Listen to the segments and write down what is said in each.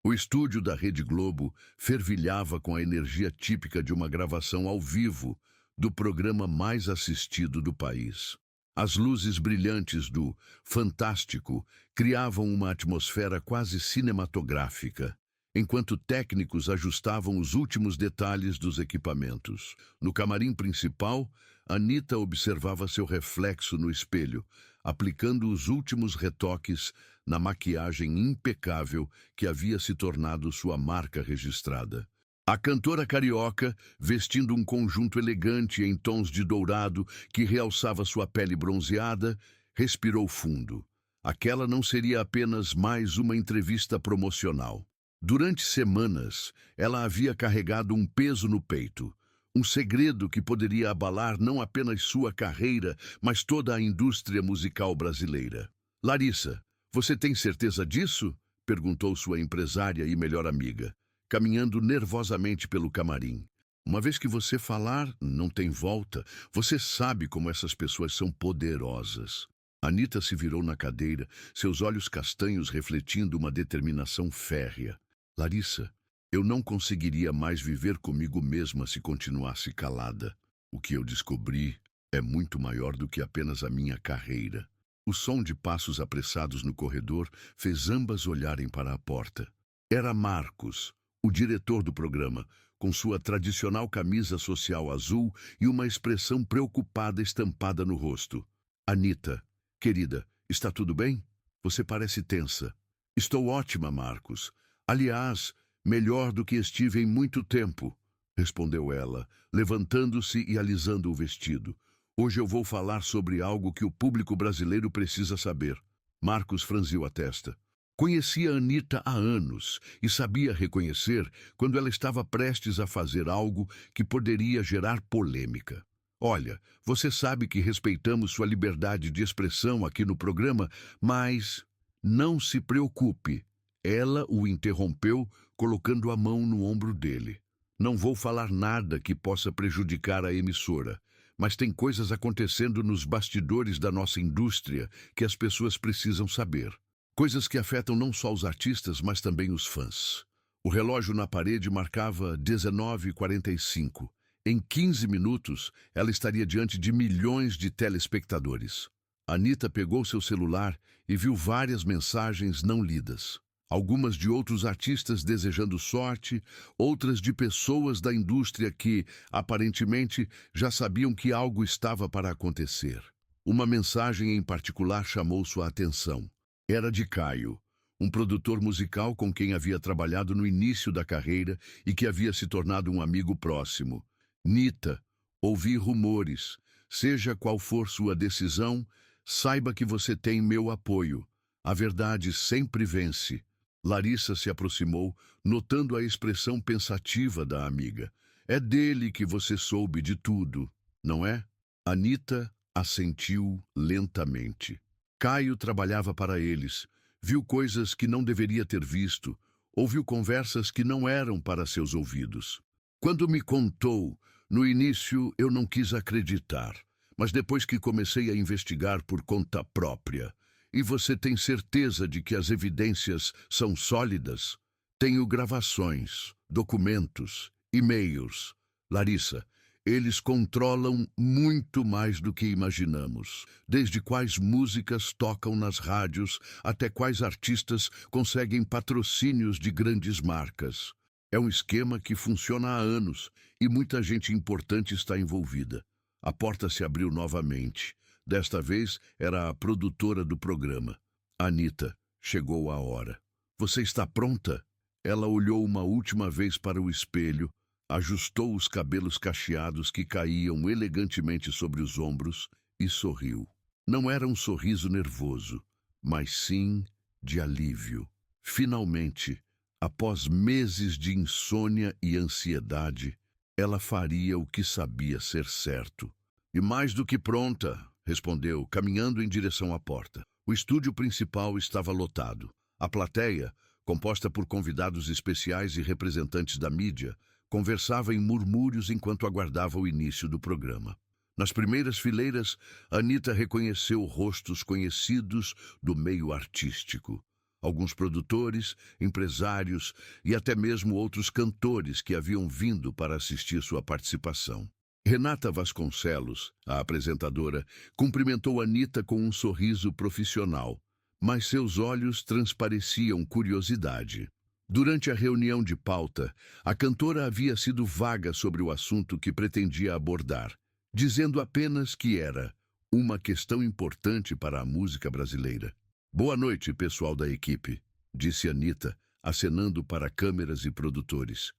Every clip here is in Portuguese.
O estúdio da Rede Globo fervilhava com a energia típica de uma gravação ao vivo do programa mais assistido do país. As luzes brilhantes do Fantástico criavam uma atmosfera quase cinematográfica, enquanto técnicos ajustavam os últimos detalhes dos equipamentos. No camarim principal, Anitta observava seu reflexo no espelho, aplicando os últimos retoques na maquiagem impecável que havia se tornado sua marca registrada. A cantora carioca, vestindo um conjunto elegante em tons de dourado que realçava sua pele bronzeada, respirou fundo. Aquela não seria apenas mais uma entrevista promocional. Durante semanas, ela havia carregado um peso no peito, um segredo que poderia abalar não apenas sua carreira, mas toda a indústria musical brasileira. Larissa, você tem certeza disso? Perguntou sua empresária e melhor amiga, caminhando nervosamente pelo camarim. Uma vez que você falar, não tem volta. Você sabe como essas pessoas são poderosas. Anitta se virou na cadeira, seus olhos castanhos refletindo uma determinação férrea. Larissa, eu não conseguiria mais viver comigo mesma se continuasse calada. O que eu descobri é muito maior do que apenas a minha carreira. O som de passos apressados no corredor fez ambas olharem para a porta. Era Marcos, o diretor do programa, com sua tradicional camisa social azul e uma expressão preocupada estampada no rosto. Anitta, querida, está tudo bem? Você parece tensa. Estou ótima, Marcos. Aliás, melhor do que estive em muito tempo, respondeu ela, levantando-se e alisando o vestido. Hoje eu vou falar sobre algo que o público brasileiro precisa saber. Marcos franziu a testa. Conhecia Anitta há anos e sabia reconhecer quando ela estava prestes a fazer algo que poderia gerar polêmica. Olha, você sabe que respeitamos sua liberdade de expressão aqui no programa, mas não se preocupe. Ela o interrompeu, colocando a mão no ombro dele. Não vou falar nada que possa prejudicar a emissora, mas tem coisas acontecendo nos bastidores da nossa indústria que as pessoas precisam saber. Coisas que afetam não só os artistas, mas também os fãs. O relógio na parede marcava 19h45. Em 15 minutos, ela estaria diante de milhões de telespectadores. Anitta pegou seu celular e viu várias mensagens não lidas. Algumas de outros artistas desejando sorte, outras de pessoas da indústria que, aparentemente, já sabiam que algo estava para acontecer. Uma mensagem em particular chamou sua atenção. Era de Caio, um produtor musical com quem havia trabalhado no início da carreira e que havia se tornado um amigo próximo. Nita, ouvi rumores. Seja qual for sua decisão, saiba que você tem meu apoio. A verdade sempre vence. Larissa se aproximou, notando a expressão pensativa da amiga. É dele que você soube de tudo, não é? Anitta assentiu lentamente. Caio trabalhava para eles, viu coisas que não deveria ter visto, ouviu conversas que não eram para seus ouvidos. Quando me contou, no início eu não quis acreditar, mas depois que comecei a investigar por conta própria, e você tem certeza de que as evidências são sólidas? Tenho gravações, documentos, e-mails. Larissa, eles controlam muito mais do que imaginamos. Desde quais músicas tocam nas rádios até quais artistas conseguem patrocínios de grandes marcas. É um esquema que funciona há anos e muita gente importante está envolvida. A porta se abriu novamente. Desta vez era a produtora do programa. Anitta, chegou a hora. Você está pronta? Ela olhou uma última vez para o espelho, ajustou os cabelos cacheados que caíam elegantemente sobre os ombros e sorriu. Não era um sorriso nervoso, mas sim de alívio. Finalmente, após meses de insônia e ansiedade, ela faria o que sabia ser certo. E mais do que pronta, respondeu, caminhando em direção à porta. O estúdio principal estava lotado. A plateia, composta por convidados especiais e representantes da mídia, conversava em murmúrios enquanto aguardava o início do programa. Nas primeiras fileiras, Anitta reconheceu rostos conhecidos do meio artístico. alguns produtores, empresários e até mesmo outros cantores que haviam vindo para assistir sua participação. Renata Vasconcelos, a apresentadora, cumprimentou Anita com um sorriso profissional, mas seus olhos transpareciam curiosidade. Durante a reunião de pauta, a cantora havia sido vaga sobre o assunto que pretendia abordar, dizendo apenas que era uma questão importante para a música brasileira. Boa noite, pessoal da equipe, disse Anita, acenando para câmeras e produtores.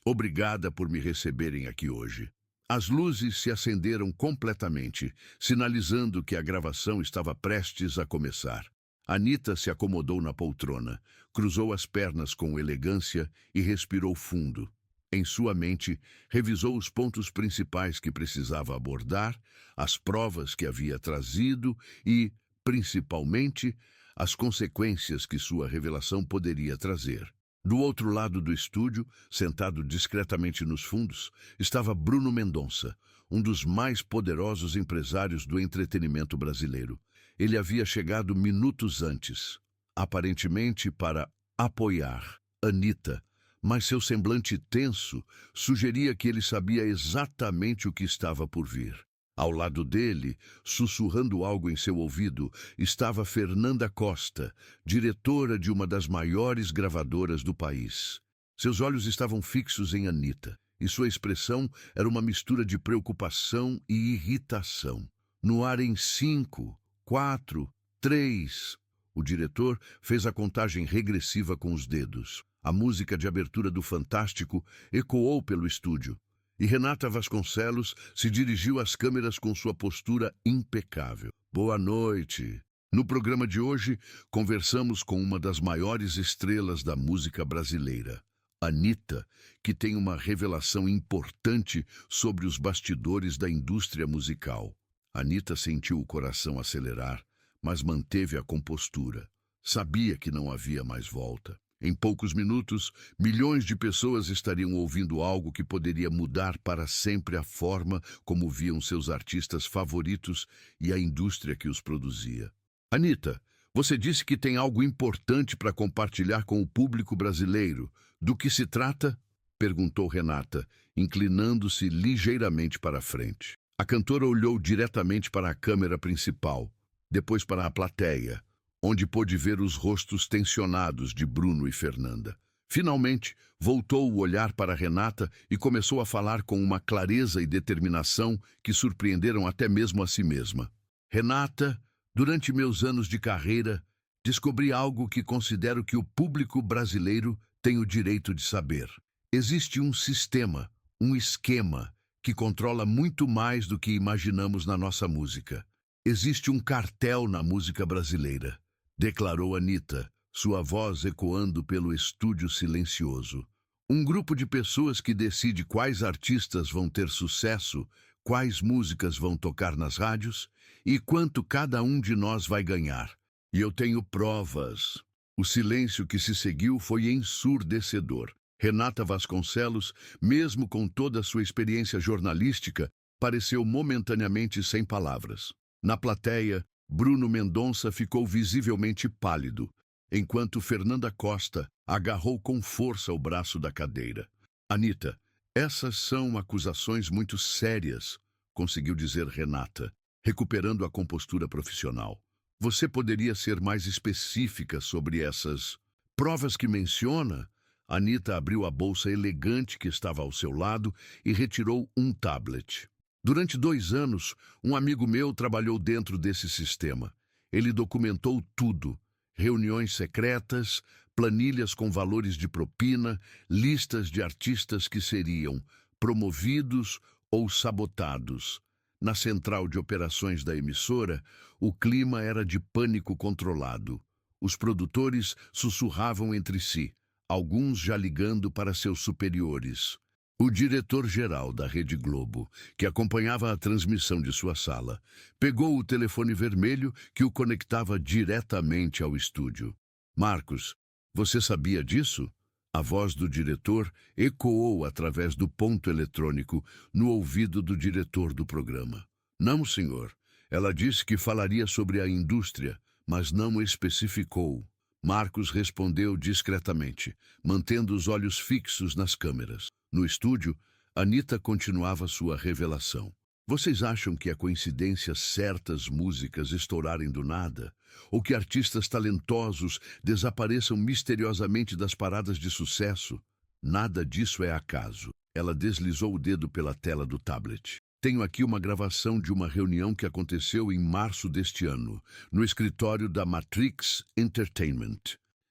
Obrigada por me receberem aqui hoje. As luzes se acenderam completamente, sinalizando que a gravação estava prestes a começar. Anita se acomodou na poltrona, cruzou as pernas com elegância e respirou fundo. Em sua mente, revisou os pontos principais que precisava abordar, as provas que havia trazido e, principalmente, as consequências que sua revelação poderia trazer. Do outro lado do estúdio, sentado discretamente nos fundos, estava Bruno Mendonça, um dos mais poderosos empresários do entretenimento brasileiro. Ele havia chegado minutos antes, aparentemente para apoiar Anita, mas seu semblante tenso sugeria que ele sabia exatamente o que estava por vir. Ao lado dele, sussurrando algo em seu ouvido, estava Fernanda Costa, diretora de uma das maiores gravadoras do país. Seus olhos estavam fixos em Anita, e sua expressão era uma mistura de preocupação e irritação. No ar em 5, 4, 3... O diretor fez a contagem regressiva com os dedos. A música de abertura do Fantástico ecoou pelo estúdio. E Renata Vasconcelos se dirigiu às câmeras com sua postura impecável. Boa noite. No programa de hoje, conversamos com uma das maiores estrelas da música brasileira, Anita, que tem uma revelação importante sobre os bastidores da indústria musical. Anita sentiu o coração acelerar, mas manteve a compostura. Sabia que não havia mais volta. Em poucos minutos, milhões de pessoas estariam ouvindo algo que poderia mudar para sempre a forma como viam seus artistas favoritos e a indústria que os produzia. Anita, você disse que tem algo importante para compartilhar com o público brasileiro. Do que se trata? Perguntou Renata, inclinando-se ligeiramente para a frente. A cantora olhou diretamente para a câmera principal, depois para a plateia, onde pôde ver os rostos tensionados de Bruno e Fernanda. Finalmente, voltou o olhar para Renata e começou a falar com uma clareza e determinação que surpreenderam até mesmo a si mesma. Renata, durante meus anos de carreira, descobri algo que considero que o público brasileiro tem o direito de saber. Existe um sistema, um esquema, que controla muito mais do que imaginamos na nossa música. Existe um cartel na música brasileira, declarou Anita, sua voz ecoando pelo estúdio silencioso. Um grupo de pessoas que decide quais artistas vão ter sucesso, quais músicas vão tocar nas rádios e quanto cada um de nós vai ganhar. E eu tenho provas. O silêncio que se seguiu foi ensurdecedor. Renata Vasconcelos, mesmo com toda a sua experiência jornalística, pareceu momentaneamente sem palavras. Na plateia, Bruno Mendonça ficou visivelmente pálido, enquanto Fernanda Costa agarrou com força o braço da cadeira. Anita, essas são acusações muito sérias, conseguiu dizer Renata, recuperando a compostura profissional. Você poderia ser mais específica sobre essas provas que menciona? Anita abriu a bolsa elegante que estava ao seu lado e retirou um tablet. Durante 2 anos, um amigo meu trabalhou dentro desse sistema. Ele documentou tudo: reuniões secretas, planilhas com valores de propina, listas de artistas que seriam promovidos ou sabotados. Na central de operações da emissora, o clima era de pânico controlado. Os produtores sussurravam entre si, alguns já ligando para seus superiores. O diretor-geral da Rede Globo, que acompanhava a transmissão de sua sala, pegou o telefone vermelho que o conectava diretamente ao estúdio. Marcos, você sabia disso? A voz do diretor ecoou através do ponto eletrônico no ouvido do diretor do programa. Não, senhor. Ela disse que falaria sobre a indústria, mas não especificou. Marcos respondeu discretamente, mantendo os olhos fixos nas câmeras. No estúdio, Anita continuava sua revelação. Vocês acham que é coincidência certas músicas estourarem do nada? Ou que artistas talentosos desapareçam misteriosamente das paradas de sucesso? Nada disso é acaso. Ela deslizou o dedo pela tela do tablet. Tenho aqui uma gravação de uma reunião que aconteceu em março deste ano, no escritório da Matrix Entertainment.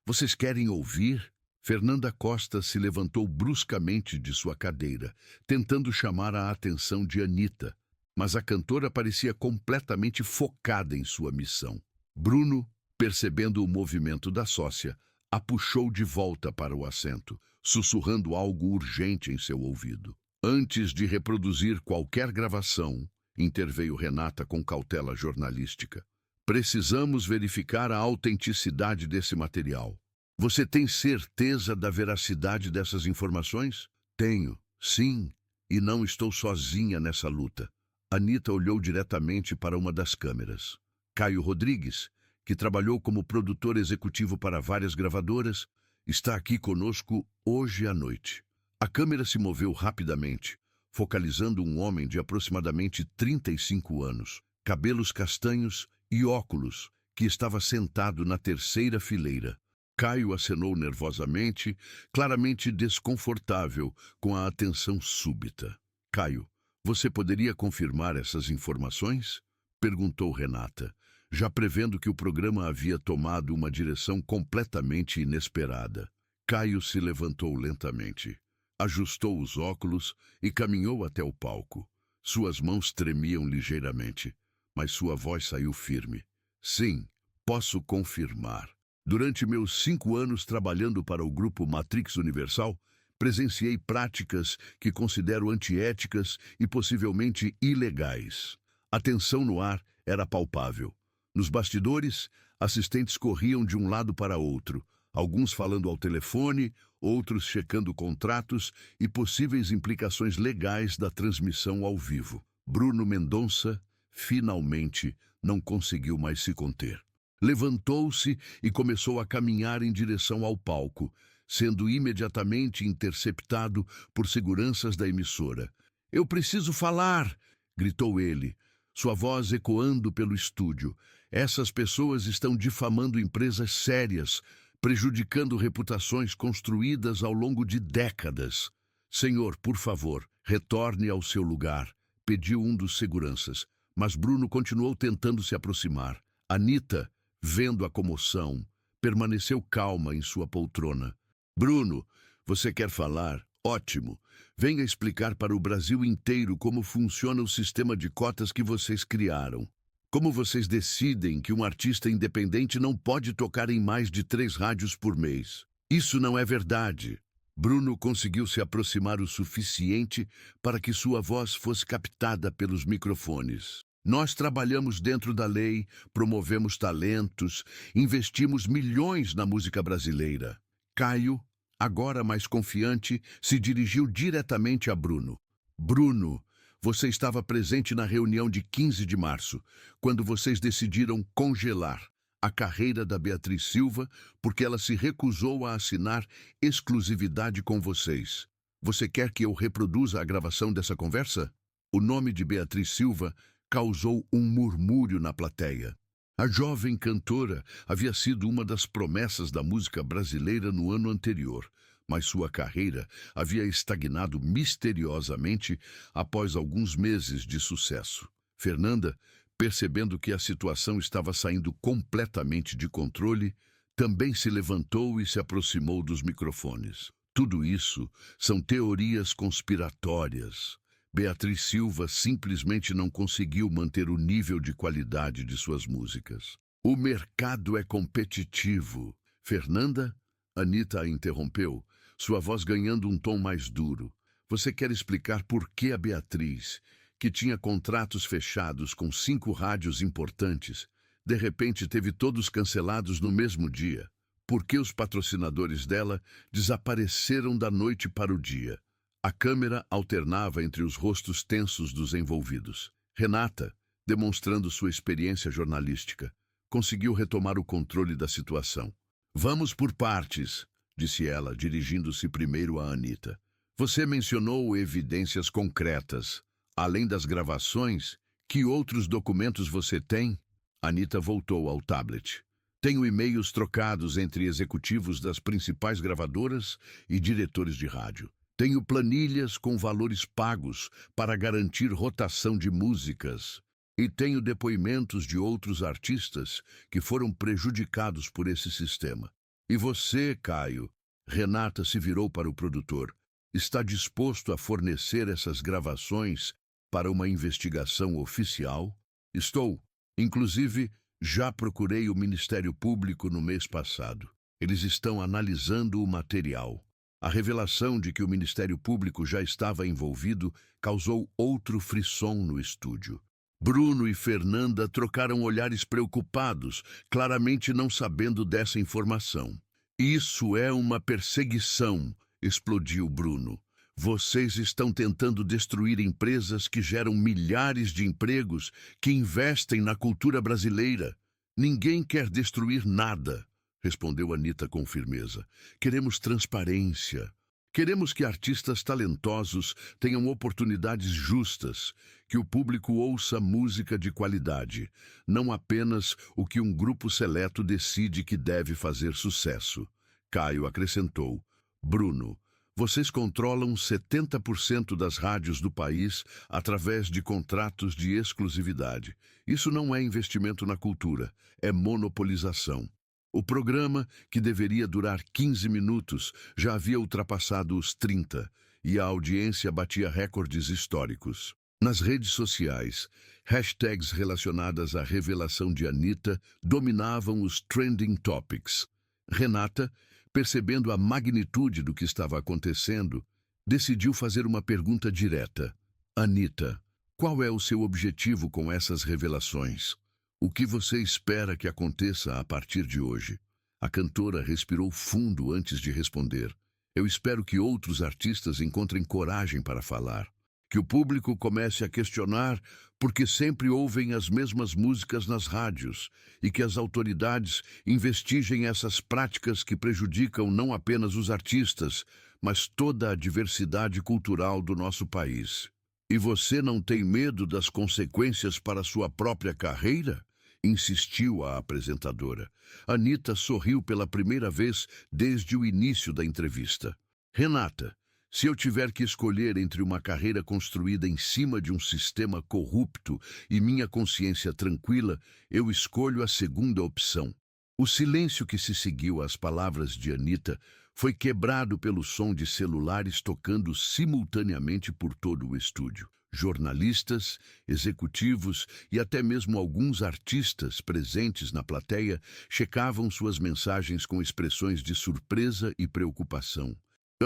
Vocês querem ouvir? Fernanda Costa se levantou bruscamente de sua cadeira, tentando chamar a atenção de Anita, mas a cantora parecia completamente focada em sua missão. Bruno, percebendo o movimento da sócia, a puxou de volta para o assento, sussurrando algo urgente em seu ouvido. Antes de reproduzir qualquer gravação, interveio Renata com cautela jornalística. Precisamos verificar a autenticidade desse material. Você tem certeza da veracidade dessas informações? Tenho, sim, e não estou sozinha nessa luta. Anita olhou diretamente para uma das câmeras. Caio Rodrigues, que trabalhou como produtor executivo para várias gravadoras, está aqui conosco hoje à noite. A câmera se moveu rapidamente, focalizando um homem de aproximadamente 35 anos, cabelos castanhos e óculos, que estava sentado na terceira fileira. Caio acenou nervosamente, claramente desconfortável com a atenção súbita. Caio, você poderia confirmar essas informações? Perguntou Renata, já prevendo que o programa havia tomado uma direção completamente inesperada. Caio se levantou lentamente, ajustou os óculos e caminhou até o palco. Suas mãos tremiam ligeiramente, mas sua voz saiu firme. Sim, posso confirmar. Durante meus 5 anos trabalhando para o grupo Matrix Universal, presenciei práticas que considero antiéticas e possivelmente ilegais. A tensão no ar era palpável. Nos bastidores, assistentes corriam de um lado para outro, alguns falando ao telefone, outros checando contratos e possíveis implicações legais da transmissão ao vivo. Bruno Mendonça, finalmente, não conseguiu mais se conter. Levantou-se e começou a caminhar em direção ao palco, sendo imediatamente interceptado por seguranças da emissora. "Eu preciso falar!" gritou ele, sua voz ecoando pelo estúdio. "Essas pessoas estão difamando empresas sérias, prejudicando reputações construídas ao longo de décadas. Senhor, por favor, retorne ao seu lugar", pediu um dos seguranças, mas Bruno continuou tentando se aproximar. Anita, vendo a comoção, permaneceu calma em sua poltrona. "Bruno, você quer falar? Ótimo. Venha explicar para o Brasil inteiro como funciona o sistema de cotas que vocês criaram. Como vocês decidem que um artista independente não pode tocar em mais de 3 rádios por mês? Isso não é verdade." Bruno conseguiu se aproximar o suficiente para que sua voz fosse captada pelos microfones. "Nós trabalhamos dentro da lei, promovemos talentos, investimos milhões na música brasileira." Caio, agora mais confiante, se dirigiu diretamente a Bruno. "Bruno, você estava presente na reunião de 15 de março, quando vocês decidiram congelar a carreira da Beatriz Silva porque ela se recusou a assinar exclusividade com vocês. Você quer que eu reproduza a gravação dessa conversa?" O nome de Beatriz Silva causou um murmúrio na plateia. A jovem cantora havia sido uma das promessas da música brasileira no ano anterior, mas sua carreira havia estagnado misteriosamente após alguns meses de sucesso. Fernanda, percebendo que a situação estava saindo completamente de controle, também se levantou e se aproximou dos microfones. "Tudo isso são teorias conspiratórias. Beatriz Silva simplesmente não conseguiu manter o nível de qualidade de suas músicas. O mercado é competitivo." "Fernanda?" Anita a interrompeu, sua voz ganhando um tom mais duro. "Você quer explicar por que a Beatriz, que tinha contratos fechados com 5 rádios importantes, de repente teve todos cancelados no mesmo dia? Por que os patrocinadores dela desapareceram da noite para o dia?" A câmera alternava entre os rostos tensos dos envolvidos. Renata, demonstrando sua experiência jornalística, conseguiu retomar o controle da situação. Vamos por partes, disse ela, dirigindo-se primeiro a Anita. Você mencionou evidências concretas. Além das gravações, que outros documentos você tem? Anita voltou ao tablet. Tenho e-mails trocados entre executivos das principais gravadoras e diretores de rádio. Tenho planilhas com valores pagos para garantir rotação de músicas. E tenho depoimentos de outros artistas que foram prejudicados por esse sistema. E você, Caio? Renata se virou para o produtor. Está disposto a fornecer essas gravações para uma investigação oficial? Estou. Inclusive, já procurei o Ministério Público no mês passado. Eles estão analisando o material. A revelação de que o Ministério Público já estava envolvido causou outro frisson no estúdio. Bruno e Fernanda trocaram olhares preocupados, claramente não sabendo dessa informação. Isso é uma perseguição, explodiu Bruno. Vocês estão tentando destruir empresas que geram milhares de empregos, que investem na cultura brasileira. Ninguém quer destruir nada, respondeu Anita com firmeza. Queremos transparência. Queremos que artistas talentosos tenham oportunidades justas, que o público ouça música de qualidade, não apenas o que um grupo seleto decide que deve fazer sucesso. Caio acrescentou. Bruno, vocês controlam 70% das rádios do país através de contratos de exclusividade. Isso não é investimento na cultura, é monopolização. O programa, que deveria durar 15 minutos, já havia ultrapassado os 30, e a audiência batia recordes históricos. Nas redes sociais, hashtags relacionadas à revelação de Anita dominavam os trending topics. Renata, percebendo a magnitude do que estava acontecendo, decidiu fazer uma pergunta direta. Anita, qual é o seu objetivo com essas revelações? O que você espera que aconteça a partir de hoje? A cantora respirou fundo antes de responder. Eu espero que outros artistas encontrem coragem para falar. Que o público comece a questionar por que sempre ouvem as mesmas músicas nas rádios e que as autoridades investigem essas práticas que prejudicam não apenas os artistas, mas toda a diversidade cultural do nosso país. E você não tem medo das consequências para sua própria carreira? Insistiu a apresentadora. Anita sorriu pela primeira vez desde o início da entrevista. Renata, se eu tiver que escolher entre uma carreira construída em cima de um sistema corrupto e minha consciência tranquila, eu escolho a segunda opção. O silêncio que se seguiu às palavras de Anita foi quebrado pelo som de celulares tocando simultaneamente por todo o estúdio. Jornalistas, executivos e até mesmo alguns artistas presentes na plateia checavam suas mensagens com expressões de surpresa e preocupação.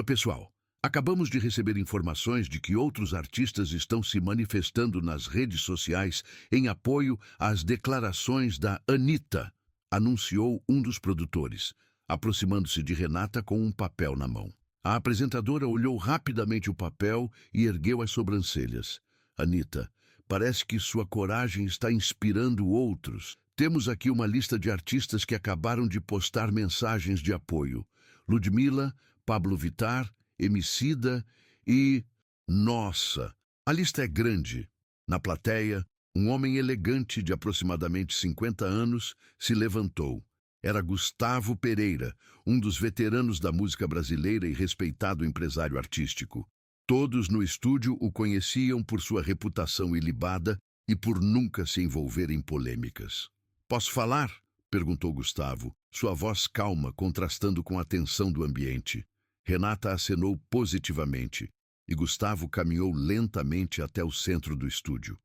Pessoal, acabamos de receber informações de que outros artistas estão se manifestando nas redes sociais em apoio às declarações da Anita, anunciou um dos produtores, aproximando-se de Renata com um papel na mão. A apresentadora olhou rapidamente o papel e ergueu as sobrancelhas. Anita, parece que sua coragem está inspirando outros. Temos aqui uma lista de artistas que acabaram de postar mensagens de apoio. Ludmilla, Pablo Vittar, Emicida e... Nossa, a lista é grande. Na plateia, um homem elegante de aproximadamente 50 anos se levantou. Era Gustavo Pereira, um dos veteranos da música brasileira e respeitado empresário artístico. Todos no estúdio o conheciam por sua reputação ilibada e por nunca se envolver em polêmicas. Posso falar? Perguntou Gustavo, sua voz calma contrastando com a tensão do ambiente. Renata acenou positivamente e Gustavo caminhou lentamente até o centro do estúdio.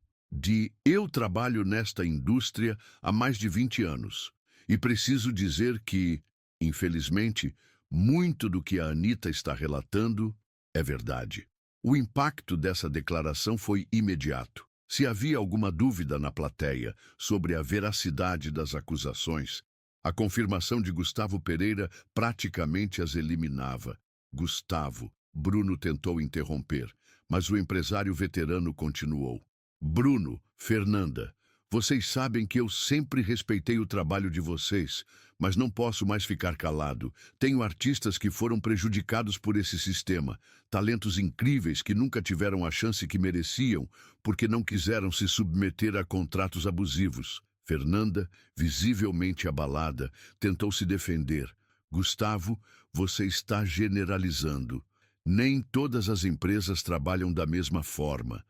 Eu trabalho nesta indústria há mais de 20 anos. E preciso dizer que, infelizmente, muito do que a Anita está relatando é verdade. O impacto dessa declaração foi imediato. Se havia alguma dúvida na plateia sobre a veracidade das acusações, a confirmação de Gustavo Pereira praticamente as eliminava. Gustavo, Bruno tentou interromper, mas o empresário veterano continuou. Bruno, Fernanda, vocês sabem que eu sempre respeitei o trabalho de vocês, Mas não posso mais ficar calado. Tenho artistas que foram prejudicados por esse sistema, talentos incríveis que nunca tiveram a chance que mereciam porque não quiseram se submeter a contratos abusivos. Fernanda, visivelmente abalada, tentou se defender. Gustavo, você está generalizando. Nem todas as empresas trabalham da mesma forma.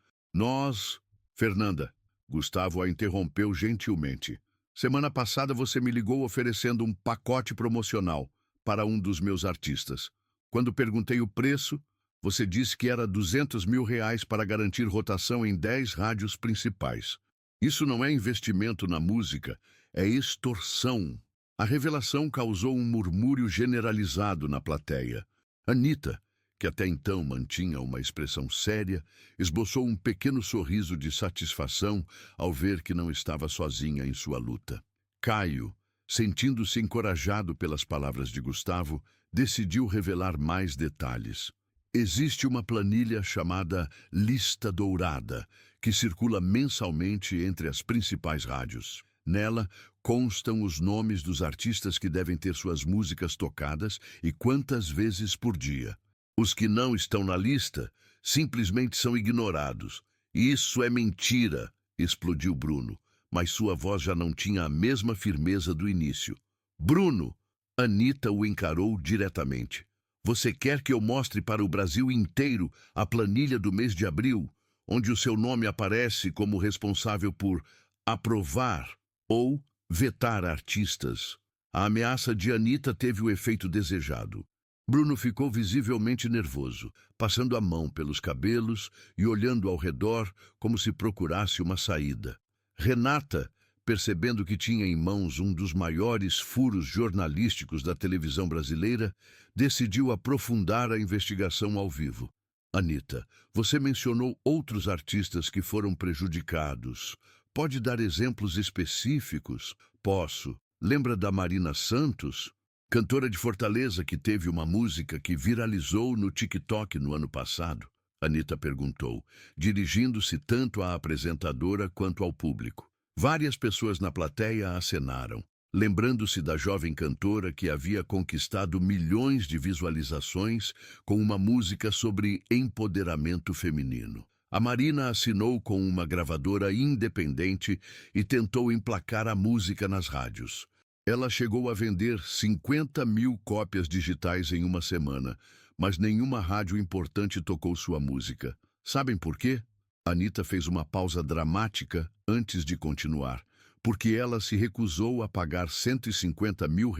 Fernanda, Gustavo a interrompeu gentilmente. Semana passada você me ligou oferecendo um pacote promocional para um dos meus artistas. Quando perguntei o preço, você disse que era R$ 200 mil para garantir rotação em 10 rádios principais. Isso não é investimento na música, é extorsão. A revelação causou um murmúrio generalizado na plateia. Anita, que até então mantinha uma expressão séria, esboçou um pequeno sorriso de satisfação ao ver que não estava sozinha em sua luta. Caio, sentindo-se encorajado pelas palavras de Gustavo, decidiu revelar mais detalhes. Existe uma planilha chamada Lista Dourada, que circula mensalmente entre as principais rádios. Nela constam os nomes dos artistas que devem ter suas músicas tocadas e quantas vezes por dia. Os que não estão na lista simplesmente são ignorados. Isso é mentira, explodiu Bruno, mas sua voz já não tinha a mesma firmeza do início. Bruno! Anita o encarou diretamente. Você quer que eu mostre para o Brasil inteiro a planilha do mês de abril, onde o seu nome aparece como responsável por aprovar ou vetar artistas? A ameaça de Anita teve o efeito desejado. Bruno ficou visivelmente nervoso, passando a mão pelos cabelos e olhando ao redor como se procurasse uma saída. Renata, percebendo que tinha em mãos um dos maiores furos jornalísticos da televisão brasileira, decidiu aprofundar a investigação ao vivo. Anita, você mencionou outros artistas que foram prejudicados. Pode dar exemplos específicos? Posso. Lembra da Marina Santos? Cantora de Fortaleza que teve uma música que viralizou no TikTok no ano passado? Anita perguntou, dirigindo-se tanto à apresentadora quanto ao público. Várias pessoas na plateia acenaram, lembrando-se da jovem cantora que havia conquistado milhões de visualizações com uma música sobre empoderamento feminino. A Marina assinou com uma gravadora independente e tentou emplacar a música nas rádios. Ela chegou a vender 50 mil cópias digitais em uma semana, mas nenhuma rádio importante tocou sua música. Sabem por quê? Anita fez uma pausa dramática antes de continuar, porque ela se recusou a pagar R$ 150 mil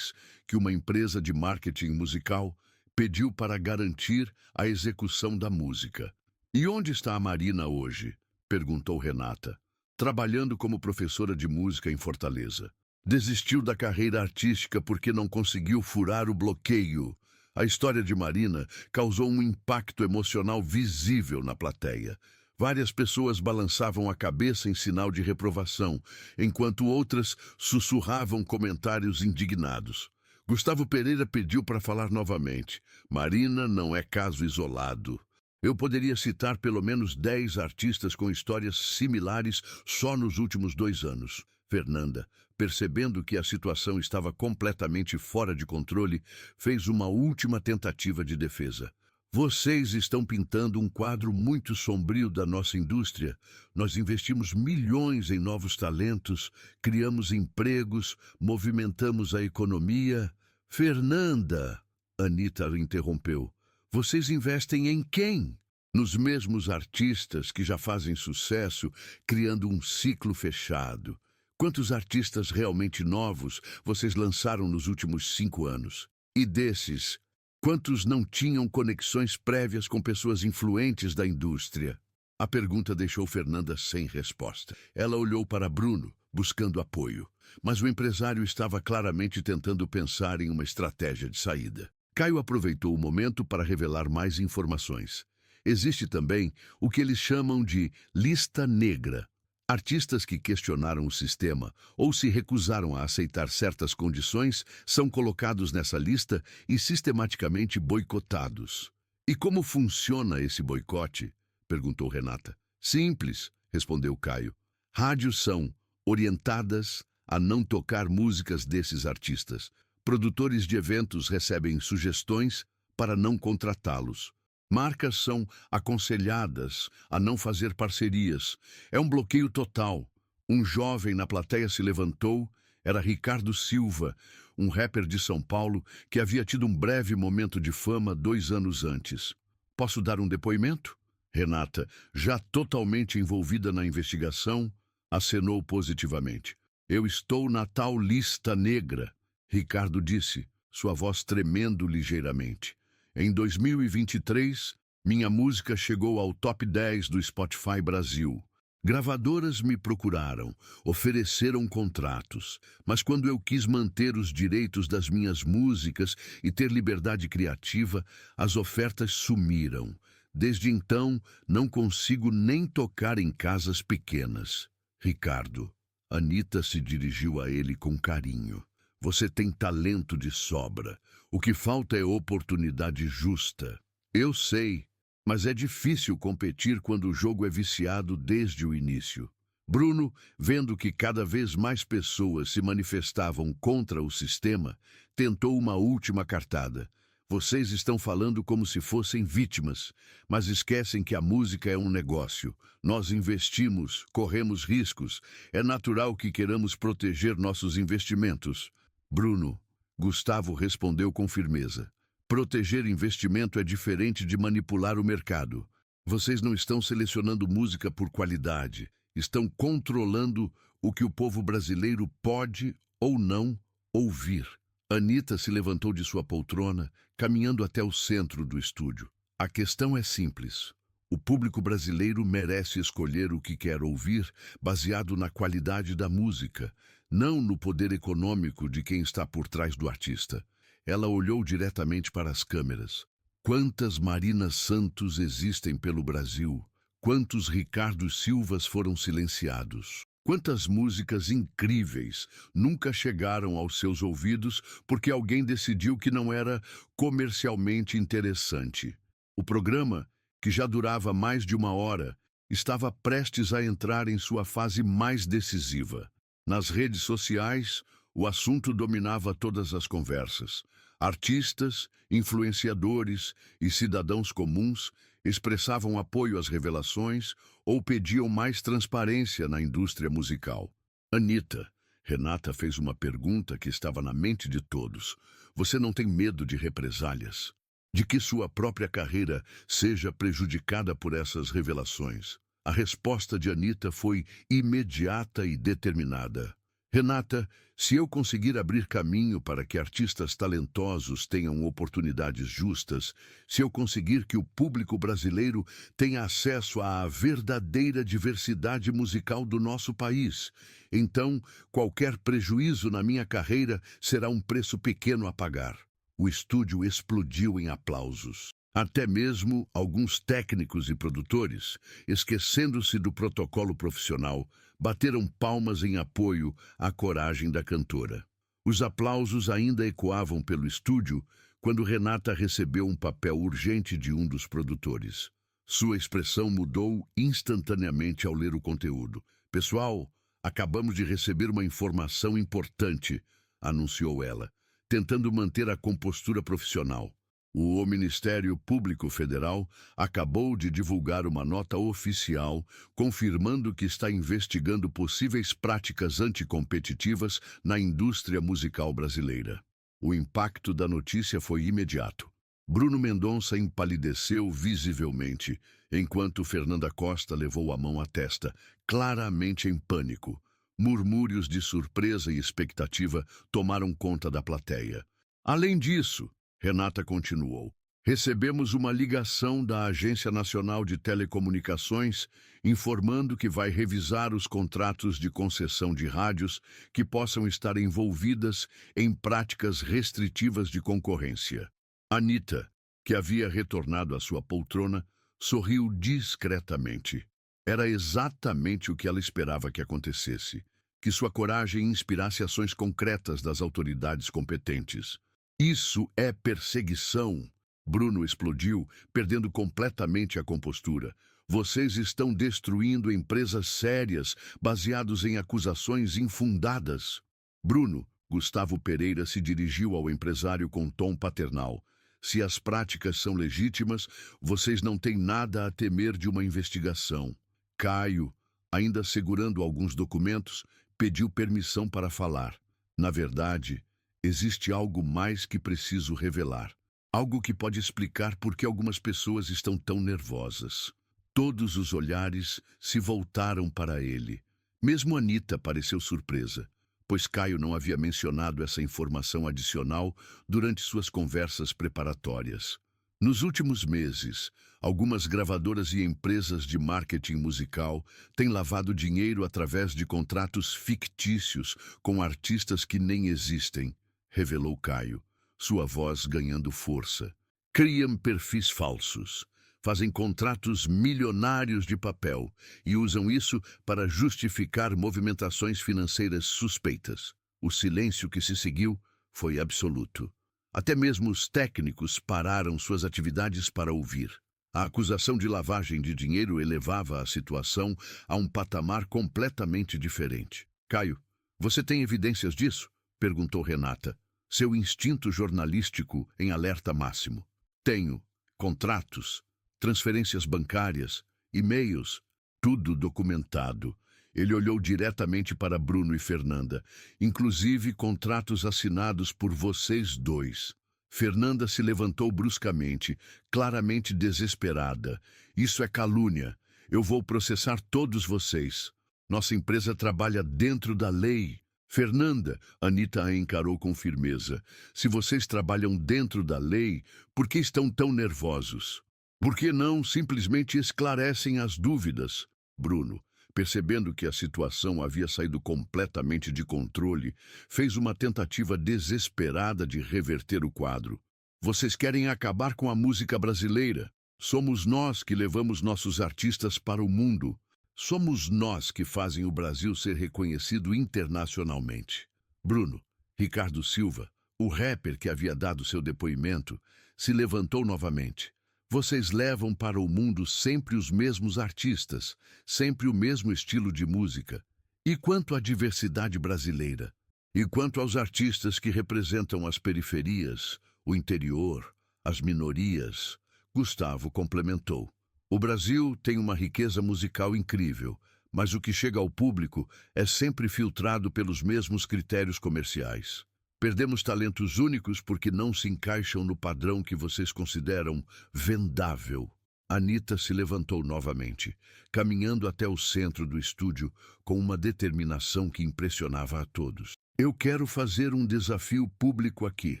que uma empresa de marketing musical pediu para garantir a execução da música. E onde está a Marina hoje? Perguntou Renata. Trabalhando como professora de música em Fortaleza. Desistiu da carreira artística porque não conseguiu furar o bloqueio. A história de Marina causou um impacto emocional visível na plateia. Várias pessoas balançavam a cabeça em sinal de reprovação, enquanto outras sussurravam comentários indignados. Gustavo Pereira pediu para falar novamente. Marina não é caso isolado. Eu poderia citar pelo menos 10 artistas com histórias similares só nos últimos 2 anos. Fernanda, percebendo que a situação estava completamente fora de controle, fez uma última tentativa de defesa. Vocês estão pintando um quadro muito sombrio da nossa indústria. Nós investimos milhões em novos talentos, criamos empregos, movimentamos a economia. Fernanda, Anita interrompeu. Vocês investem em quem? Nos mesmos artistas que já fazem sucesso, criando um ciclo fechado. Quantos artistas realmente novos vocês lançaram nos últimos 5 anos? E desses, quantos não tinham conexões prévias com pessoas influentes da indústria? A pergunta deixou Fernanda sem resposta. Ela olhou para Bruno, buscando apoio, mas o empresário estava claramente tentando pensar em uma estratégia de saída. Caio aproveitou o momento para revelar mais informações. Existe também o que eles chamam de lista negra. Artistas que questionaram o sistema ou se recusaram a aceitar certas condições são colocados nessa lista e sistematicamente boicotados. E como funciona esse boicote? Perguntou Renata. Simples, respondeu Caio. Rádios são orientadas a não tocar músicas desses artistas. Produtores de eventos recebem sugestões para não contratá-los. Marcas são aconselhadas a não fazer parcerias. É um bloqueio total. Um jovem na plateia se levantou. Era Ricardo Silva, um rapper de São Paulo que havia tido um breve momento de fama 2 anos antes. Posso dar um depoimento? Renata, já totalmente envolvida na investigação, acenou positivamente. Eu estou na tal lista negra, Ricardo disse, sua voz tremendo ligeiramente. Em 2023, minha música chegou ao top 10 do Spotify Brasil. Gravadoras me procuraram, ofereceram contratos, mas quando eu quis manter os direitos das minhas músicas e ter liberdade criativa, as ofertas sumiram. Desde então, não consigo nem tocar em casas pequenas. Ricardo, Anita se dirigiu a ele com carinho. Você tem talento de sobra. O que falta é oportunidade justa. Eu sei, mas é difícil competir quando o jogo é viciado desde o início. Bruno, vendo que cada vez mais pessoas se manifestavam contra o sistema, tentou uma última cartada. Vocês estão falando como se fossem vítimas, mas esquecem que a música é um negócio. Nós investimos, corremos riscos. É natural que queiramos proteger nossos investimentos. Bruno, Gustavo respondeu com firmeza. Proteger investimento é diferente de manipular o mercado. Vocês não estão selecionando música por qualidade. Estão controlando o que o povo brasileiro pode ou não ouvir. Anita se levantou de sua poltrona, caminhando até o centro do estúdio. A questão é simples. O público brasileiro merece escolher o que quer ouvir, baseado na qualidade da música, não no poder econômico de quem está por trás do artista. Ela olhou diretamente para as câmeras. Quantas Marinas Santos existem pelo Brasil? Quantos Ricardos Silvas foram silenciados? Quantas músicas incríveis nunca chegaram aos seus ouvidos porque alguém decidiu que não era comercialmente interessante? O programa, que já durava mais de 1 hora, estava prestes a entrar em sua fase mais decisiva. Nas redes sociais, o assunto dominava todas as conversas. Artistas, influenciadores e cidadãos comuns expressavam apoio às revelações ou pediam mais transparência na indústria musical. Anita, Renata fez uma pergunta que estava na mente de todos. Você não tem medo de represálias? De que sua própria carreira seja prejudicada por essas revelações? A resposta de Anita foi imediata e determinada. Renata, se eu conseguir abrir caminho para que artistas talentosos tenham oportunidades justas, se eu conseguir que o público brasileiro tenha acesso à verdadeira diversidade musical do nosso país, então qualquer prejuízo na minha carreira será um preço pequeno a pagar. O estúdio explodiu em aplausos. Até mesmo alguns técnicos e produtores, esquecendo-se do protocolo profissional, bateram palmas em apoio à coragem da cantora. Os aplausos ainda ecoavam pelo estúdio quando Renata recebeu um papel urgente de um dos produtores. Sua expressão mudou instantaneamente ao ler o conteúdo. Pessoal, acabamos de receber uma informação importante, anunciou ela, tentando manter a compostura profissional. O Ministério Público Federal acabou de divulgar uma nota oficial confirmando que está investigando possíveis práticas anticompetitivas na indústria musical brasileira. O impacto da notícia foi imediato. Bruno Mendonça empalideceu visivelmente, enquanto Fernanda Costa levou a mão à testa, claramente em pânico. Murmúrios de surpresa e expectativa tomaram conta da plateia. Além disso, Renata continuou, recebemos uma ligação da Agência Nacional de Telecomunicações informando que vai revisar os contratos de concessão de rádios que possam estar envolvidas em práticas restritivas de concorrência. Anita, que havia retornado à sua poltrona, sorriu discretamente. Era exatamente o que ela esperava que acontecesse, que sua coragem inspirasse ações concretas das autoridades competentes. Isso é perseguição! Bruno explodiu, perdendo completamente a compostura. Vocês estão destruindo empresas sérias, baseados em acusações infundadas. Bruno, Gustavo Pereira se dirigiu ao empresário com tom paternal. Se as práticas são legítimas, vocês não têm nada a temer de uma investigação. Caio, ainda segurando alguns documentos, pediu permissão para falar. Na verdade, existe algo mais que preciso revelar. Algo que pode explicar por que algumas pessoas estão tão nervosas. Todos os olhares se voltaram para ele. Mesmo Anita pareceu surpresa, pois Caio não havia mencionado essa informação adicional durante suas conversas preparatórias. Nos últimos meses, algumas gravadoras e empresas de marketing musical têm lavado dinheiro através de contratos fictícios com artistas que nem existem, revelou Caio, sua voz ganhando força. Criam perfis falsos, fazem contratos milionários de papel e usam isso para justificar movimentações financeiras suspeitas. O silêncio que se seguiu foi absoluto. Até mesmo os técnicos pararam suas atividades para ouvir. A acusação de lavagem de dinheiro elevava a situação a um patamar completamente diferente. Caio, você tem evidências disso? Perguntou Renata, seu instinto jornalístico em alerta máximo. Tenho. Contratos, transferências bancárias, e-mails, tudo documentado. Ele olhou diretamente para Bruno e Fernanda, inclusive contratos assinados por vocês dois. Fernanda se levantou bruscamente, claramente desesperada. Isso é calúnia. Eu vou processar todos vocês. Nossa empresa trabalha dentro da lei. Fernanda, Anita a encarou com firmeza. Se vocês trabalham dentro da lei, por que estão tão nervosos? Por que não simplesmente esclarecem as dúvidas? Bruno, percebendo que a situação havia saído completamente de controle, fez uma tentativa desesperada de reverter o quadro. Vocês querem acabar com a música brasileira. Somos nós que levamos nossos artistas para o mundo. Somos nós que fazem o Brasil ser reconhecido internacionalmente. Bruno, Ricardo Silva, o rapper que havia dado seu depoimento, se levantou novamente. Vocês levam para o mundo sempre os mesmos artistas, sempre o mesmo estilo de música. E quanto à diversidade brasileira? E quanto aos artistas que representam as periferias, o interior, as minorias? Gustavo complementou. O Brasil tem uma riqueza musical incrível, mas o que chega ao público é sempre filtrado pelos mesmos critérios comerciais. Perdemos talentos únicos porque não se encaixam no padrão que vocês consideram vendável. Anita se levantou novamente, caminhando até o centro do estúdio com uma determinação que impressionava a todos. Eu quero fazer um desafio público aqui,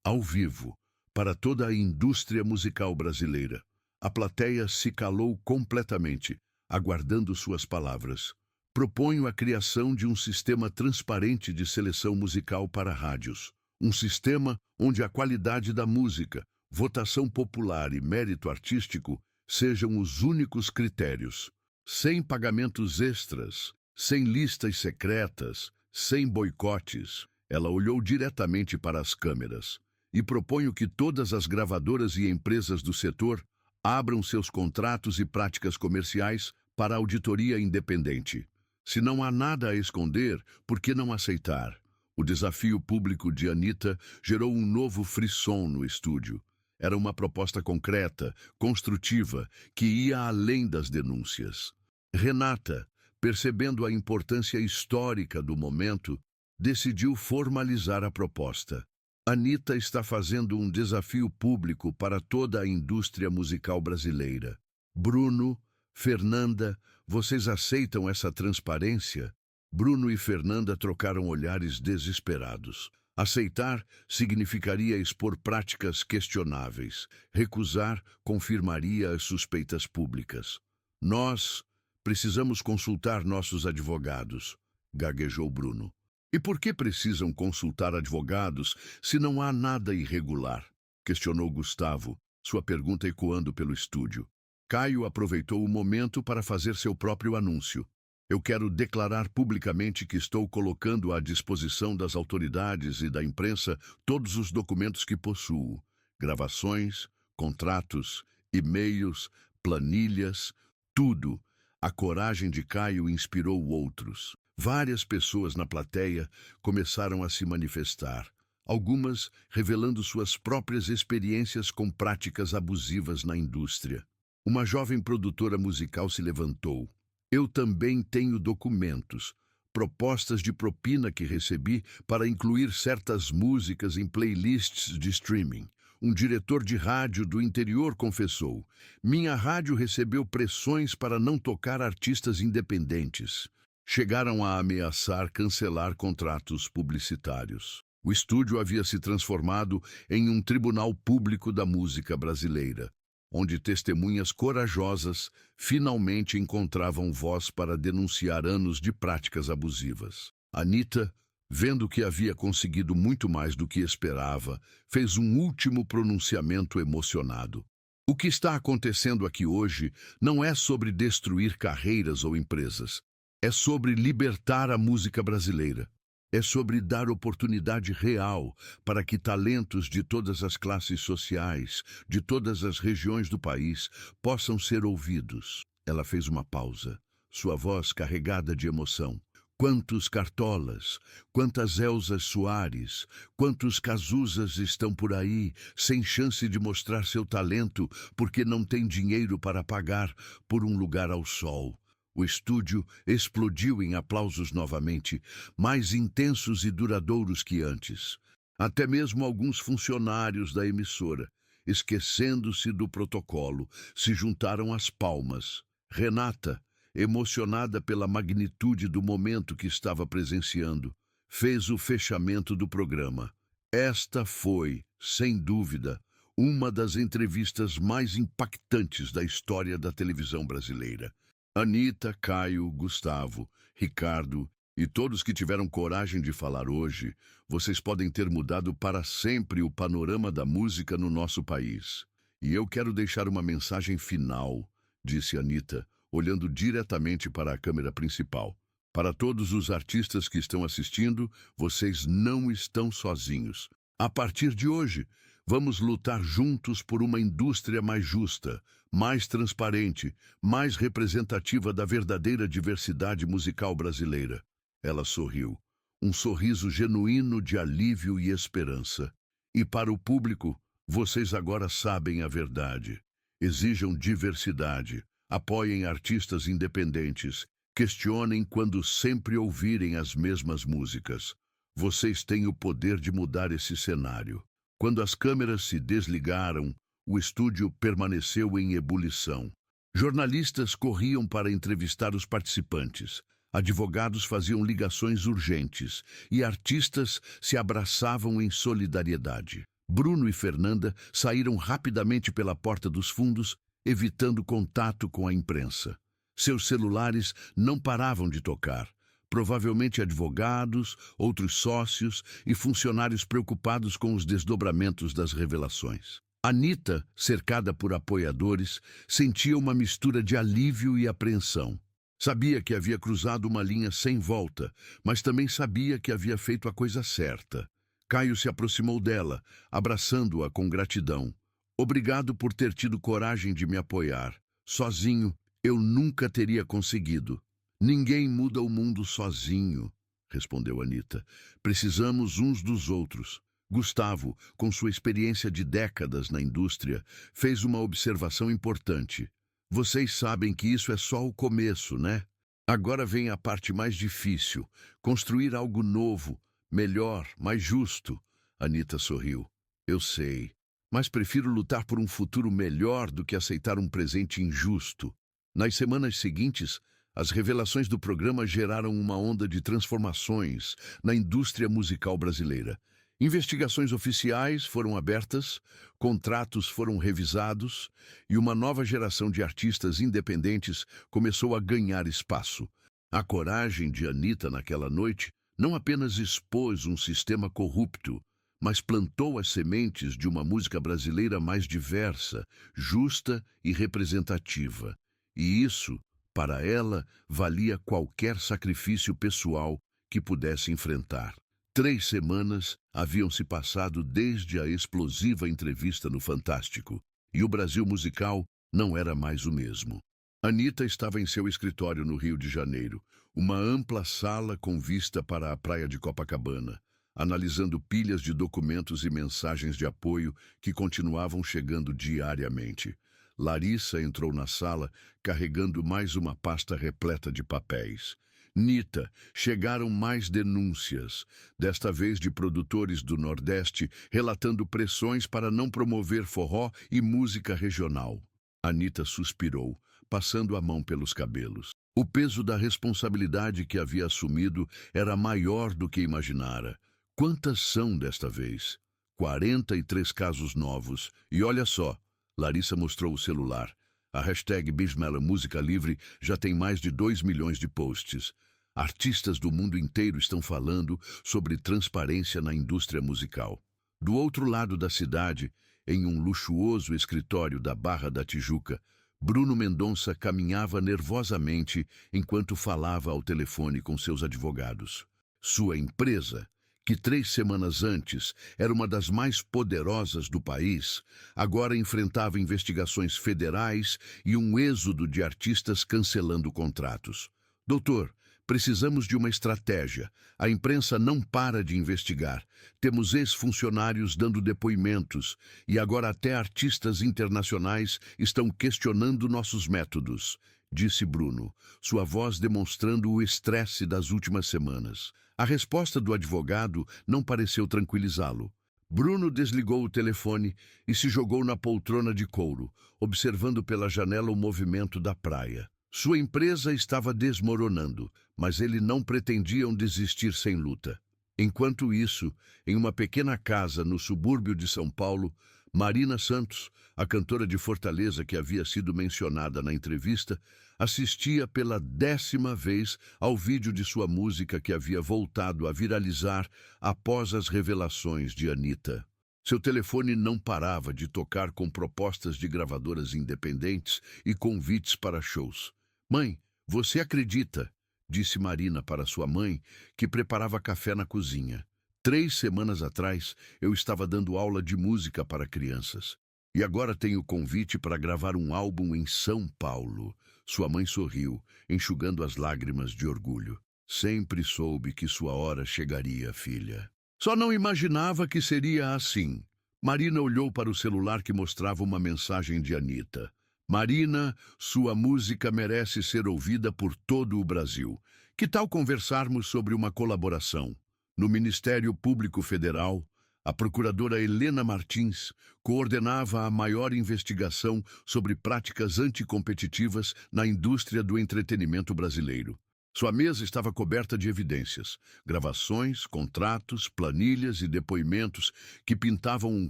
ao vivo, para toda a indústria musical brasileira. A plateia se calou completamente, aguardando suas palavras. Proponho a criação de um sistema transparente de seleção musical para rádios. Um sistema onde a qualidade da música, votação popular e mérito artístico sejam os únicos critérios. Sem pagamentos extras, sem listas secretas, sem boicotes. Ela olhou diretamente para as câmeras. E proponho que todas as gravadoras e empresas do setor abram seus contratos e práticas comerciais para auditoria independente. Se não há nada a esconder, por que não aceitar? O desafio público de Anita gerou um novo frisson no estúdio. Era uma proposta concreta, construtiva, que ia além das denúncias. Renata, percebendo a importância histórica do momento, decidiu formalizar a proposta. Anita está fazendo um desafio público para toda a indústria musical brasileira. Bruno, Fernanda, vocês aceitam essa transparência? Bruno e Fernanda trocaram olhares desesperados. Aceitar significaria expor práticas questionáveis. Recusar confirmaria as suspeitas públicas. Nós precisamos consultar nossos advogados, gaguejou Bruno. E por que precisam consultar advogados se não há nada irregular? Questionou Gustavo, sua pergunta ecoando pelo estúdio. Caio aproveitou o momento para fazer seu próprio anúncio. Eu quero declarar publicamente que estou colocando à disposição das autoridades e da imprensa todos os documentos que possuo. Gravações, contratos, e-mails, planilhas, Tudo. A coragem de Caio inspirou outros. Várias pessoas na plateia começaram a se manifestar, algumas revelando suas próprias experiências com práticas abusivas na indústria. Uma jovem produtora musical se levantou. Eu também tenho documentos, propostas de propina que recebi para incluir certas músicas em playlists de streaming. Um diretor de rádio do interior confessou: minha rádio recebeu pressões para não tocar artistas independentes. Chegaram a ameaçar cancelar contratos publicitários. O estúdio havia se transformado em um tribunal público da música brasileira, onde testemunhas corajosas finalmente encontravam voz para denunciar anos de práticas abusivas. Anitta, vendo que havia conseguido muito mais do que esperava, fez um último pronunciamento emocionado. O que está acontecendo aqui hoje não é sobre destruir carreiras ou empresas. É sobre libertar a música brasileira. É sobre dar oportunidade real para que talentos de todas as classes sociais, de todas as regiões do país, possam ser ouvidos. Ela fez uma pausa, sua voz carregada de emoção. Quantos Cartolas, quantas Elzas Soares, quantos Cazuzas estão por aí, sem chance de mostrar seu talento porque não têm dinheiro para pagar por um lugar ao sol. O estúdio explodiu em aplausos novamente, mais intensos e duradouros que antes. Até mesmo alguns funcionários da emissora, esquecendo-se do protocolo, se juntaram às palmas. Renata, emocionada pela magnitude do momento que estava presenciando, fez o fechamento do programa. Esta foi, sem dúvida, uma das entrevistas mais impactantes da história da televisão brasileira. Anitta, Caio, Gustavo, Ricardo e todos que tiveram coragem de falar hoje, vocês podem ter mudado para sempre o panorama da música no nosso país. E eu quero deixar uma mensagem final, disse Anitta, olhando diretamente para a câmera principal. Para todos os artistas que estão assistindo, vocês não estão sozinhos. A partir de hoje, vamos lutar juntos por uma indústria mais justa, mais transparente, mais representativa da verdadeira diversidade musical brasileira. Ela sorriu, um sorriso genuíno de alívio e esperança. E para o público, vocês agora sabem a verdade. Exijam diversidade, apoiem artistas independentes, questionem quando sempre ouvirem as mesmas músicas. Vocês têm o poder de mudar esse cenário. Quando as câmeras se desligaram, o estúdio permaneceu em ebulição. Jornalistas corriam para entrevistar os participantes, advogados faziam ligações urgentes e artistas se abraçavam em solidariedade. Bruno e Fernanda saíram rapidamente pela porta dos fundos, evitando contato com a imprensa. Seus celulares não paravam de tocar. Provavelmente advogados, outros sócios e funcionários preocupados com os desdobramentos das revelações. Anitta, cercada por apoiadores, sentia uma mistura de alívio e apreensão. Sabia que havia cruzado uma linha sem volta, mas também sabia que havia feito a coisa certa. Caio se aproximou dela, abraçando-a com gratidão. Obrigado por ter tido coragem de me apoiar. Sozinho, eu nunca teria conseguido. Ninguém muda o mundo sozinho, respondeu Anitta. Precisamos uns dos outros. Gustavo, com sua experiência de décadas na indústria, fez uma observação importante. Vocês sabem que isso é só o começo, né? Agora vem a parte mais difícil, construir algo novo, melhor, mais justo. Anitta sorriu. Eu sei, mas prefiro lutar por um futuro melhor do que aceitar um presente injusto. Nas semanas seguintes, as revelações do programa geraram uma onda de transformações na indústria musical brasileira. Investigações oficiais foram abertas, contratos foram revisados e uma nova geração de artistas independentes começou a ganhar espaço. A coragem de Anitta naquela noite não apenas expôs um sistema corrupto, mas plantou as sementes de uma música brasileira mais diversa, justa e representativa. E isso, para ela, valia qualquer sacrifício pessoal que pudesse enfrentar. 3 semanas haviam se passado desde a explosiva entrevista no Fantástico, e o Brasil musical não era mais o mesmo. Anita estava em seu escritório no Rio de Janeiro, uma ampla sala com vista para a praia de Copacabana, analisando pilhas de documentos e mensagens de apoio que continuavam chegando diariamente. Larissa entrou na sala carregando mais uma pasta repleta de papéis. Nita, chegaram mais denúncias, desta vez de produtores do Nordeste relatando pressões para não promover forró e música regional. Anita suspirou, passando a mão pelos cabelos. O peso da responsabilidade que havia assumido era maior do que imaginara. Quantas são desta vez? 43 casos novos. E olha só, Larissa mostrou o celular. A hashtag Bismillah Música Livre já tem mais de 2 milhões de posts. Artistas do mundo inteiro estão falando sobre transparência na indústria musical. Do outro lado da cidade, em um luxuoso escritório da Barra da Tijuca, Bruno Mendonça caminhava nervosamente enquanto falava ao telefone com seus advogados. Sua empresa, que 3 semanas antes era uma das mais poderosas do país, agora enfrentava investigações federais e um êxodo de artistas cancelando contratos. Doutor, precisamos de uma estratégia. A imprensa não para de investigar. Temos ex-funcionários dando depoimentos e agora até artistas internacionais estão questionando nossos métodos, disse Bruno, sua voz demonstrando o estresse das últimas semanas. A resposta do advogado não pareceu tranquilizá-lo. Bruno desligou o telefone e se jogou na poltrona de couro, observando pela janela o movimento da praia. Sua empresa estava desmoronando, mas ele não pretendiam desistir sem luta. Enquanto isso, em uma pequena casa no subúrbio de São Paulo, Marina Santos, a cantora de Fortaleza que havia sido mencionada na entrevista, assistia pela 10ª vez ao vídeo de sua música que havia voltado a viralizar após as revelações de Anita. Seu telefone não parava de tocar com propostas de gravadoras independentes e convites para shows. Mãe, você acredita? Disse Marina para sua mãe, que preparava café na cozinha. 3 semanas atrás, eu estava dando aula de música para crianças. E agora tenho convite para gravar um álbum em São Paulo. Sua mãe sorriu, enxugando as lágrimas de orgulho. Sempre soube que sua hora chegaria, filha. Só não imaginava que seria assim. Marina olhou para o celular que mostrava uma mensagem de Anita. Marina, sua música merece ser ouvida por todo o Brasil. Que tal conversarmos sobre uma colaboração? No Ministério Público Federal, a procuradora Helena Martins coordenava a maior investigação sobre práticas anticompetitivas na indústria do entretenimento brasileiro. Sua mesa estava coberta de evidências, gravações, contratos, planilhas e depoimentos que pintavam um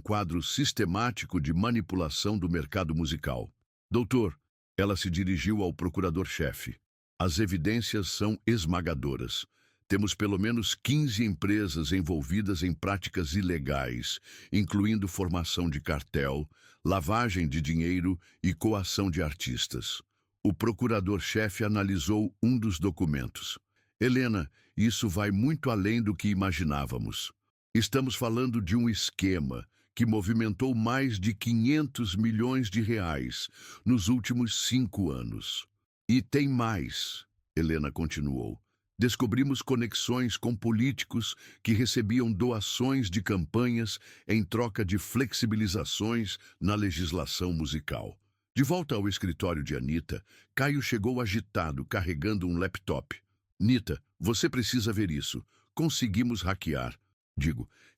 quadro sistemático de manipulação do mercado musical. Doutor, ela se dirigiu ao procurador-chefe. As evidências são esmagadoras. Temos pelo menos 15 empresas envolvidas em práticas ilegais, incluindo formação de cartel, lavagem de dinheiro e coação de artistas. O procurador-chefe analisou um dos documentos. Helena, isso vai muito além do que imaginávamos. Estamos falando de um esquema que movimentou mais de 500 milhões de reais nos últimos 5 anos. E tem mais, Helena continuou. Descobrimos conexões com políticos que recebiam doações de campanhas em troca de flexibilizações na legislação musical. De volta ao escritório de Anita, Caio chegou agitado, carregando um laptop. Nita, você precisa ver isso. Conseguimos hackear.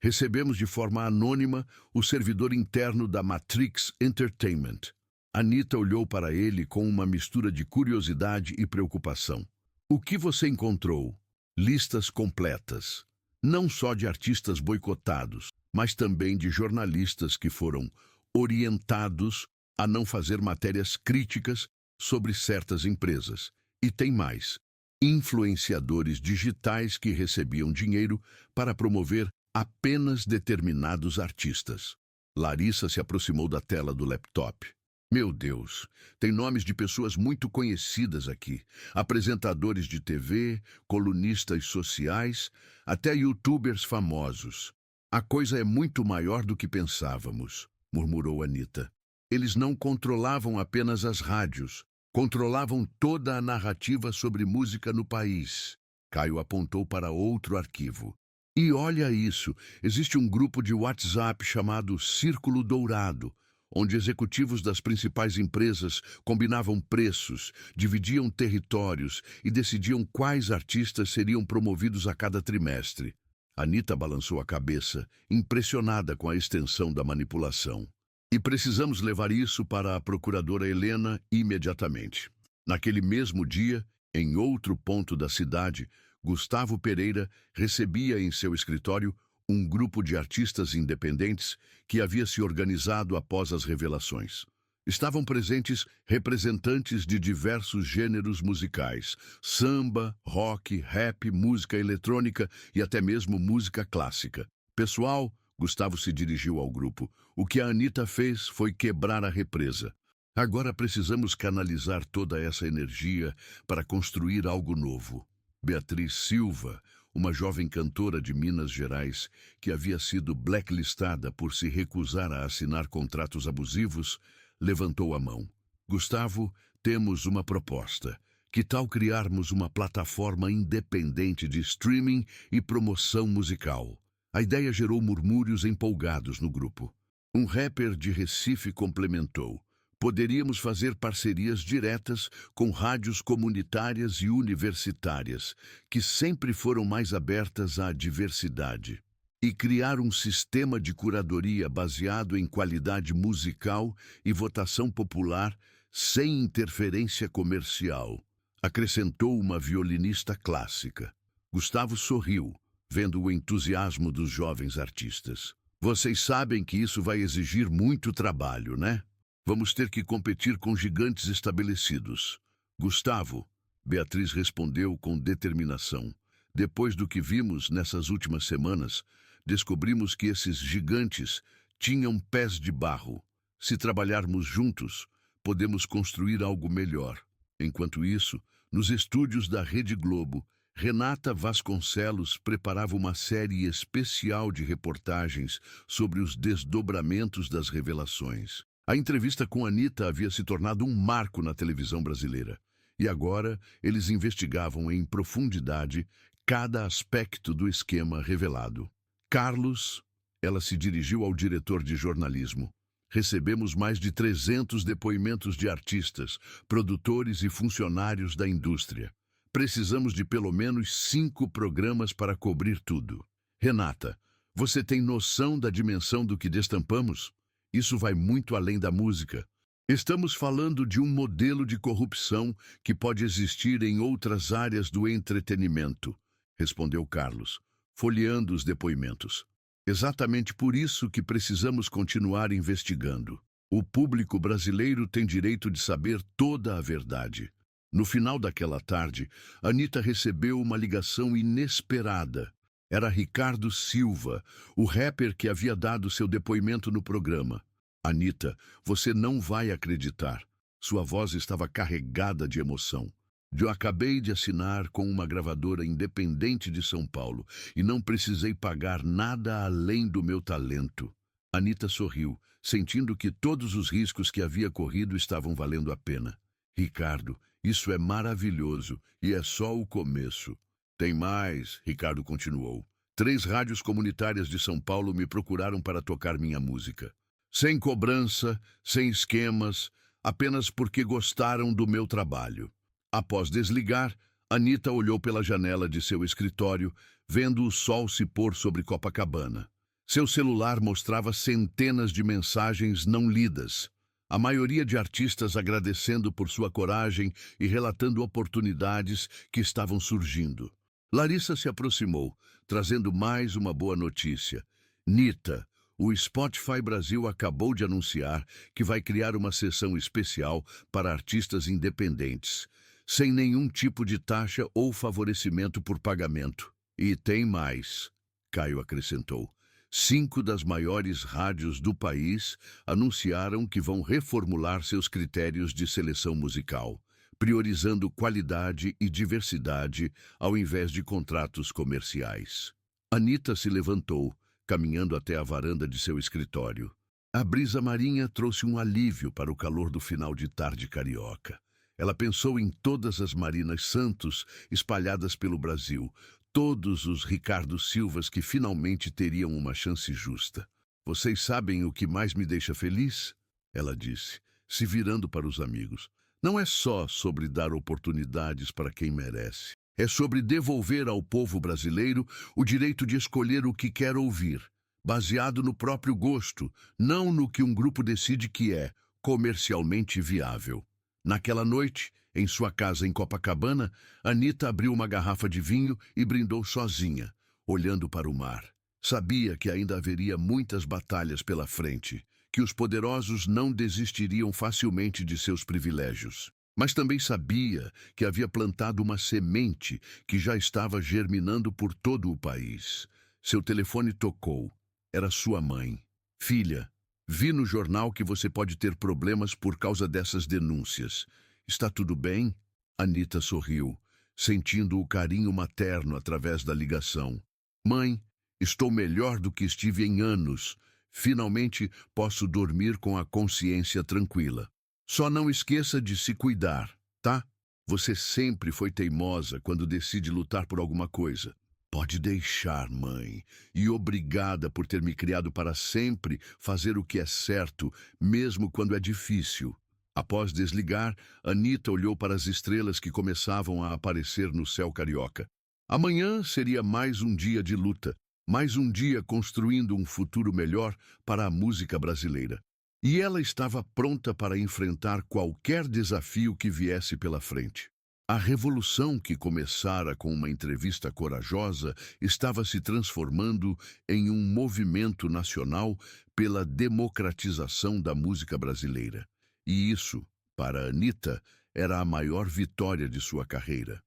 Recebemos de forma anônima o servidor interno da Matrix Entertainment. Anita olhou para ele com uma mistura de curiosidade e preocupação. O que você encontrou? Listas completas. Não só de artistas boicotados, mas também de jornalistas que foram orientados a não fazer matérias críticas sobre certas empresas. E tem mais. Influenciadores digitais que recebiam dinheiro para promover apenas determinados artistas. Larissa se aproximou da tela do laptop. Meu Deus, tem nomes de pessoas muito conhecidas aqui. Apresentadores de TV, colunistas sociais, até youtubers famosos. A coisa é muito maior do que pensávamos, murmurou Anita. Eles não controlavam apenas as rádios. Controlavam toda a narrativa sobre música no país. Caio apontou para outro arquivo. E olha isso, existe um grupo de WhatsApp chamado Círculo Dourado, onde executivos das principais empresas combinavam preços, dividiam territórios e decidiam quais artistas seriam promovidos a cada trimestre. Anita balançou a cabeça, impressionada com a extensão da manipulação. E precisamos levar isso para a procuradora Helena imediatamente. Naquele mesmo dia, em outro ponto da cidade, Gustavo Pereira recebia em seu escritório um grupo de artistas independentes que havia se organizado após as revelações. Estavam presentes representantes de diversos gêneros musicais: samba, rock, rap, música eletrônica e até mesmo música clássica. Pessoal, Gustavo se dirigiu ao grupo. O que a Anita fez foi quebrar a represa. Agora precisamos canalizar toda essa energia para construir algo novo. Beatriz Silva, uma jovem cantora de Minas Gerais que havia sido blacklistada por se recusar a assinar contratos abusivos, levantou a mão. Gustavo, temos uma proposta. Que tal criarmos uma plataforma independente de streaming e promoção musical? A ideia gerou murmúrios empolgados no grupo. Um rapper de Recife complementou. Poderíamos fazer parcerias diretas com rádios comunitárias e universitárias, que sempre foram mais abertas à diversidade, e criar um sistema de curadoria baseado em qualidade musical e votação popular sem interferência comercial, acrescentou uma violinista clássica. Gustavo sorriu, vendo o entusiasmo dos jovens artistas. Vocês sabem que isso vai exigir muito trabalho, né? Vamos ter que competir com gigantes estabelecidos. Gustavo, Beatriz respondeu com determinação. Depois do que vimos nessas últimas semanas, descobrimos que esses gigantes tinham pés de barro. Se trabalharmos juntos, podemos construir algo melhor. Enquanto isso, nos estúdios da Rede Globo, Renata Vasconcelos preparava uma série especial de reportagens sobre os desdobramentos das revelações. A entrevista com Anita havia se tornado um marco na televisão brasileira. E agora eles investigavam em profundidade cada aspecto do esquema revelado. Carlos, ela se dirigiu ao diretor de jornalismo. Recebemos mais de 300 depoimentos de artistas, produtores e funcionários da indústria. Precisamos de pelo menos 5 programas para cobrir tudo. Renata, você tem noção da dimensão do que destampamos? Isso vai muito além da música. Estamos falando de um modelo de corrupção que pode existir em outras áreas do entretenimento, respondeu Carlos, folheando os depoimentos. Exatamente por isso que precisamos continuar investigando. O público brasileiro tem direito de saber toda a verdade. No final daquela tarde, Anita recebeu uma ligação inesperada. Era Ricardo Silva, o rapper que havia dado seu depoimento no programa. Anita, você não vai acreditar. Sua voz estava carregada de emoção. Eu acabei de assinar com uma gravadora independente de São Paulo e não precisei pagar nada além do meu talento. Anita sorriu, sentindo que todos os riscos que havia corrido estavam valendo a pena. Ricardo, isso é maravilhoso e é só o começo. Tem mais, Ricardo continuou. 3 rádios comunitárias de São Paulo me procuraram para tocar minha música. Sem cobrança, sem esquemas, apenas porque gostaram do meu trabalho. Após desligar, Anita olhou pela janela de seu escritório, vendo o sol se pôr sobre Copacabana. Seu celular mostrava centenas de mensagens não lidas. A maioria de artistas agradecendo por sua coragem e relatando oportunidades que estavam surgindo. Larissa se aproximou, trazendo mais uma boa notícia. Nita, o Spotify Brasil acabou de anunciar que vai criar uma seção especial para artistas independentes, sem nenhum tipo de taxa ou favorecimento por pagamento. E tem mais, Caio acrescentou. 5 das maiores rádios do país anunciaram que vão reformular seus critérios de seleção musical, priorizando qualidade e diversidade ao invés de contratos comerciais. Anita se levantou, caminhando até a varanda de seu escritório. A brisa marinha trouxe um alívio para o calor do final de tarde carioca. Ela pensou em todas as Marinas Santos espalhadas pelo Brasil, todos os Ricardo Silvas que finalmente teriam uma chance justa. Vocês sabem o que mais me deixa feliz? Ela disse, se virando para os amigos. Não é só sobre dar oportunidades para quem merece. É sobre devolver ao povo brasileiro o direito de escolher o que quer ouvir, baseado no próprio gosto, não no que um grupo decide que é comercialmente viável. Naquela noite, em sua casa em Copacabana, Anitta abriu uma garrafa de vinho e brindou sozinha, olhando para o mar. Sabia que ainda haveria muitas batalhas pela frente, que os poderosos não desistiriam facilmente de seus privilégios. Mas também sabia que havia plantado uma semente que já estava germinando por todo o país. Seu telefone tocou. Era sua mãe. Filha, vi no jornal que você pode ter problemas por causa dessas denúncias. Está tudo bem? Anitta sorriu, sentindo o carinho materno através da ligação. Mãe, estou melhor do que estive em anos. Finalmente posso dormir com a consciência tranquila. Só não esqueça de se cuidar, tá? Você sempre foi teimosa quando decide lutar por alguma coisa. Pode deixar, mãe. E obrigada por ter me criado para sempre fazer o que é certo, mesmo quando é difícil. Após desligar, Anitta olhou para as estrelas que começavam a aparecer no céu carioca. Amanhã seria mais um dia de luta, mais um dia construindo um futuro melhor para a música brasileira. E ela estava pronta para enfrentar qualquer desafio que viesse pela frente. A revolução que começara com uma entrevista corajosa estava se transformando em um movimento nacional pela democratização da música brasileira. E isso, para Anitta, era a maior vitória de sua carreira.